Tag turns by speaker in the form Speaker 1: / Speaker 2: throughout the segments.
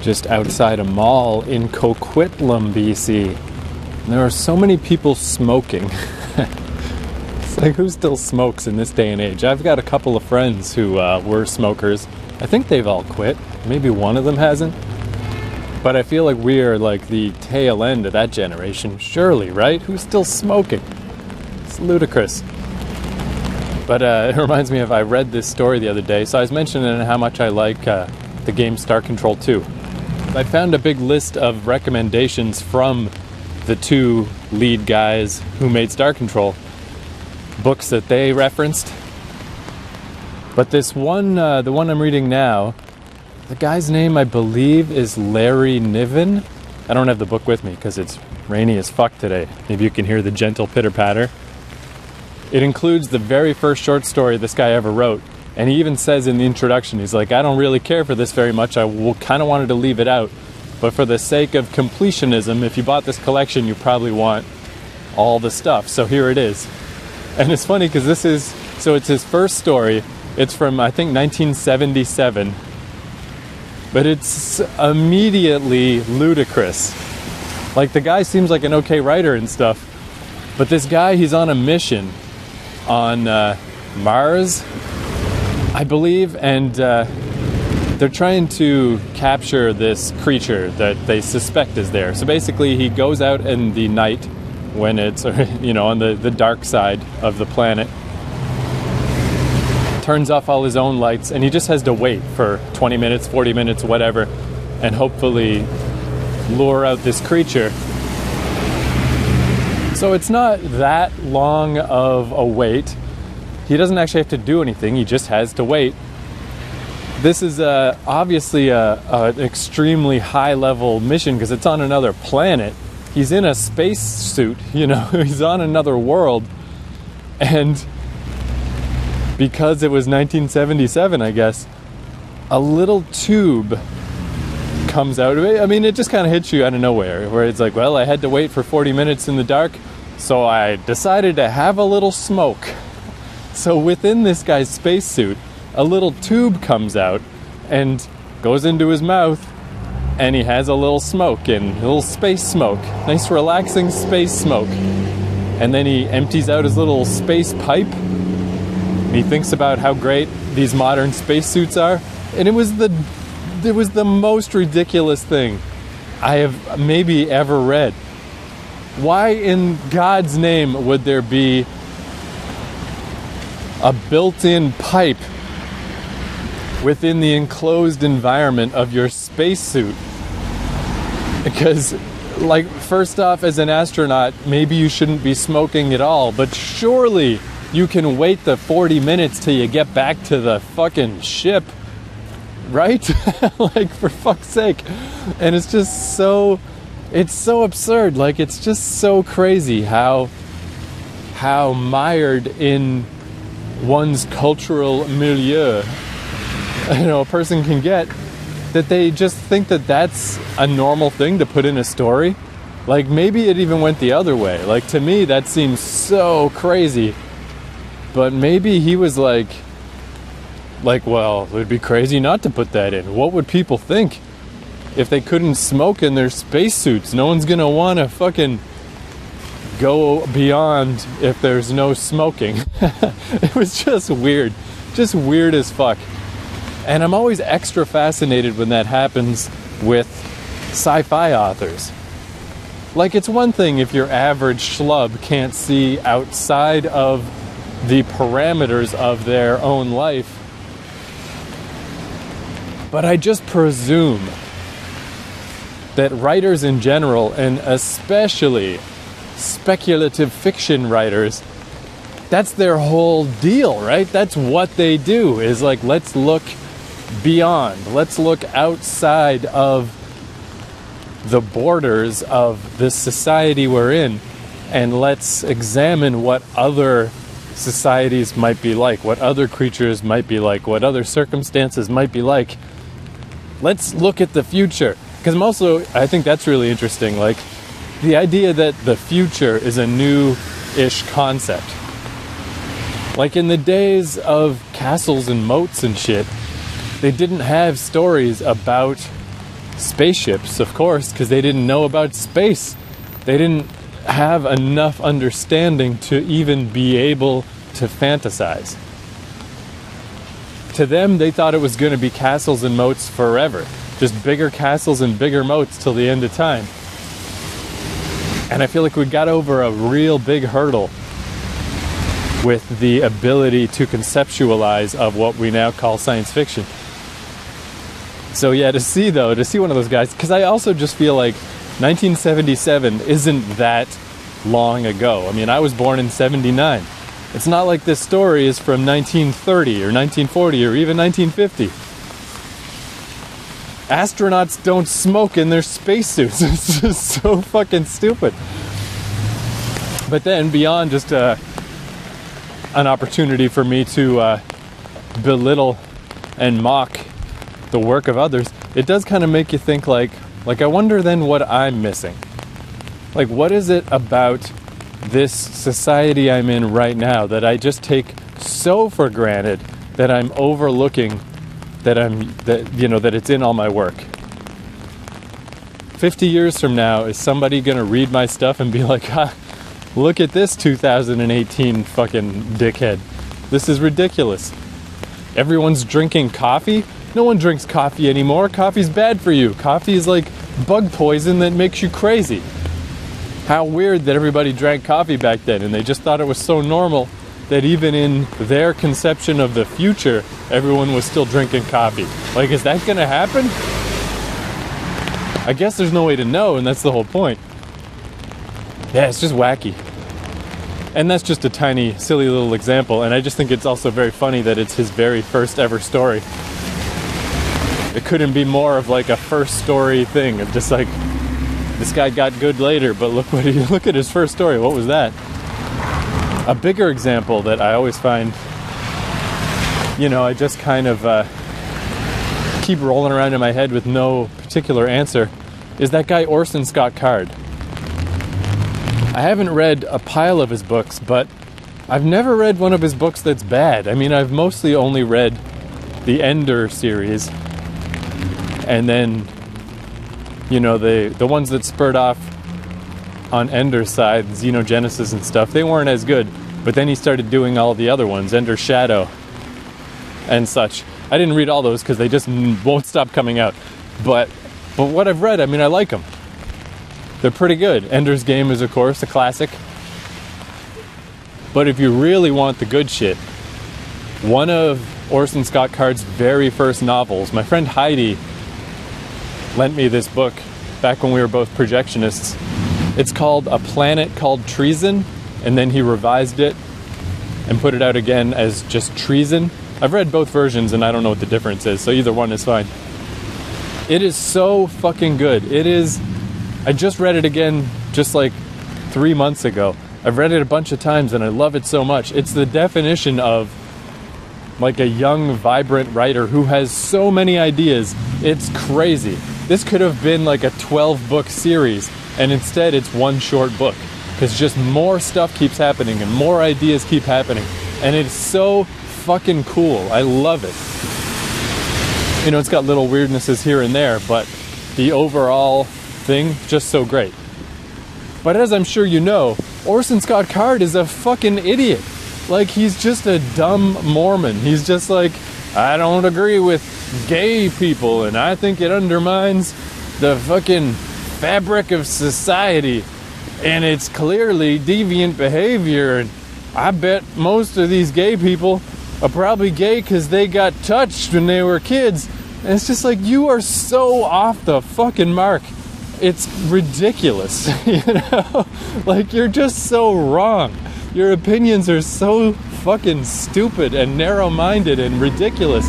Speaker 1: just outside a mall in Coquitlam, BC. And there are so many people smoking. It's like, who still smokes in this day and age? I've got a couple of friends who were smokers. I think they've all quit. Maybe one of them hasn't. But I feel like we are like the tail end of that generation, surely, right? Who's still smoking? It's ludicrous. But it reminds me of, I read this story the other day. So I was mentioning how much I like the game Star Control 2. I found a big list of recommendations from the two lead guys who made Star Control, books that they referenced. But this one, the one I'm reading now, the guy's name, I believe, is Larry Niven. I don't have the book with me because it's rainy as fuck today. Maybe you can hear the gentle pitter-patter. It includes the very first short story this guy ever wrote. And he even says in the introduction, he's like, I don't really care for this very much. I kind of wanted to leave it out. But for the sake of completionism, if you bought this collection, you probably want all the stuff. So here it is. And it's funny because it's his first story. It's from, I think, 1977. But it's immediately ludicrous. Like, the guy seems like an okay writer and stuff. But this guy, he's on a mission on Mars, I believe, and they're trying to capture this creature that they suspect is there. So basically, he goes out in the night when it's, on the dark side of the planet, turns off all his own lights, and he just has to wait for 20 minutes, 40 minutes, whatever, and hopefully lure out this creature. So it's not that long of a wait. He doesn't actually have to do anything, he just has to wait. This is obviously an extremely high-level mission because it's on another planet. He's in a space suit, he's on another world. And because it was 1977, I guess, a little tube comes out of it. I mean, it just kind of hits you out of nowhere, where it's like, well, I had to wait for 40 minutes in the dark, so I decided to have a little smoke. So within this guy's spacesuit, a little tube comes out and goes into his mouth, and he has a little smoke, and a little space smoke. Nice relaxing space smoke. And then he empties out his little space pipe. He thinks about how great these modern spacesuits are, and it was the most ridiculous thing I have maybe ever read. Why in God's name would there be a built-in pipe within the enclosed environment of your spacesuit? Because, like, first off, as an astronaut, maybe you shouldn't be smoking at all, but surely you can wait the 40 minutes till you get back to the fucking ship, right? Like, for fuck's sake. And it's just so absurd. Like, it's just so crazy how mired in one's cultural milieu, a person can get, that they just think that that's a normal thing to put in a story. Like, maybe it even went the other way. Like, to me, that seems so crazy. But maybe he was like, well, it would be crazy not to put that in. What would people think if they couldn't smoke in their spacesuits? No one's gonna want to fucking go beyond if there's no smoking. It was just weird as fuck. And I'm always extra fascinated when that happens with sci-fi authors. Like, it's one thing if your average schlub can't see outside of the parameters of their own life, but I just presume that writers in general, and especially speculative fiction writers, that's their whole deal, right? That's what they do, is like, let's look beyond, let's look outside of the borders of the society we're in, and let's examine what other societies might be like, what other creatures might be like, what other circumstances might be like. Let's look at the future. Because I think that's really interesting, like, the idea that the future is a new-ish concept. Like, in the days of castles and moats and shit, they didn't have stories about spaceships, of course, because they didn't know about space. They didn't have enough understanding to even be able to fantasize. To them, they thought it was going to be castles and moats forever. Just bigger castles and bigger moats till the end of time. And I feel like we got over a real big hurdle with the ability to conceptualize of what we now call science fiction. So yeah, to see one of those guys, because I also just feel like 1977 isn't that long ago. I mean, I was born in 79. It's not like this story is from 1930 or 1940 or even 1950. Astronauts don't smoke in their spacesuits. It's just so fucking stupid. But then beyond just an opportunity for me to belittle and mock the work of others, it does kind of make you think like I wonder then what I'm missing. Like, what is it about this society I'm in right now that I just take so for granted that I'm overlooking that it's in all my work? 50 years from now, is somebody going to read my stuff and be like, look at this 2018 fucking dickhead. This is ridiculous. Everyone's drinking coffee? No one drinks coffee anymore. Coffee's bad for you. Coffee is like bug poison that makes you crazy. How weird that everybody drank coffee back then, and they just thought it was so normal that even in their conception of the future, everyone was still drinking coffee. Like, is that gonna happen? I guess there's no way to know, and that's the whole point. Yeah, it's just wacky. And that's just a tiny, silly little example, and I just think it's also very funny that it's his very first ever story. It couldn't be more of like a first story thing, of just like, this guy got good later, but look at his first story. What was that? A bigger example that I always find, I just kind of keep rolling around in my head with no particular answer, is that guy Orson Scott Card. I haven't read a pile of his books, but I've never read one of his books that's bad. I mean, I've mostly only read the Ender series, and then the ones that spurred off on Ender's side, Xenogenesis and stuff, they weren't as good. But then he started doing all the other ones, Ender's Shadow and such. I didn't read all those because they just won't stop coming out. But what I've read, I mean, I like them. They're pretty good. Ender's Game is, of course, a classic. But if you really want the good shit, one of Orson Scott Card's very first novels, my friend Heidi lent me this book back when we were both projectionists. It's called A Planet Called Treason, and then he revised it and put it out again as just Treason. I've read both versions and I don't know what the difference is, so either one is fine. It is so fucking good. I just read it again just like 3 months ago. I've read it a bunch of times and I love it so much. It's the definition of like a young, vibrant writer who has so many ideas. It's crazy. This could have been like a 12-book series, and instead it's one short book. Because just more stuff keeps happening, and more ideas keep happening. And it's so fucking cool. I love it. It's got little weirdnesses here and there, but the overall thing, just so great. But as I'm sure you know, Orson Scott Card is a fucking idiot. Like, he's just a dumb Mormon. He's just like, I don't agree with gay people, and I think it undermines the fucking fabric of society, and it's clearly deviant behavior, and I bet most of these gay people are probably gay because they got touched when they were kids. And it's just like, you are so off the fucking mark. It's ridiculous, Like, you're just so wrong. Your opinions are so fucking stupid and narrow-minded and ridiculous,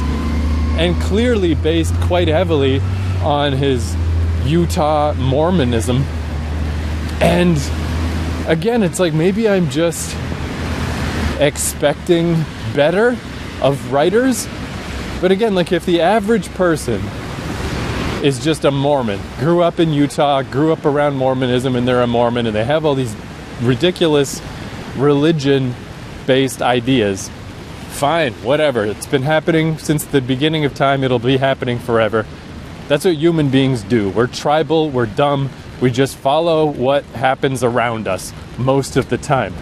Speaker 1: and clearly based quite heavily on his Utah Mormonism. And again, it's like, maybe I'm just expecting better of writers. But again, like, if the average person is just a Mormon, grew up in Utah, grew up around Mormonism, and they're a Mormon, and they have all these ridiculous religion-based ideas, fine, whatever. It's been happening since the beginning of time. It'll be happening forever. That's what human beings do. We're tribal, we're dumb, we just follow what happens around us most of the time.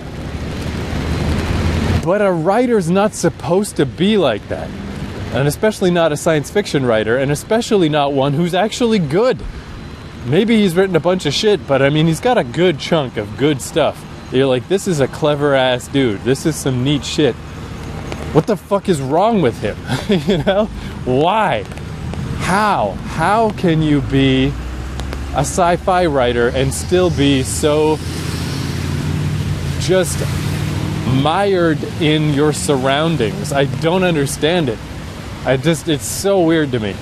Speaker 1: But a writer's not supposed to be like that. And especially not a science fiction writer, and especially not one who's actually good. Maybe he's written a bunch of shit, but I mean, he's got a good chunk of good stuff. You're like, this is a clever ass dude. This is some neat shit. What the fuck is wrong with him? You know? Why? How can you be a sci-fi writer and still be so just mired in your surroundings? I don't understand it. It's so weird to me.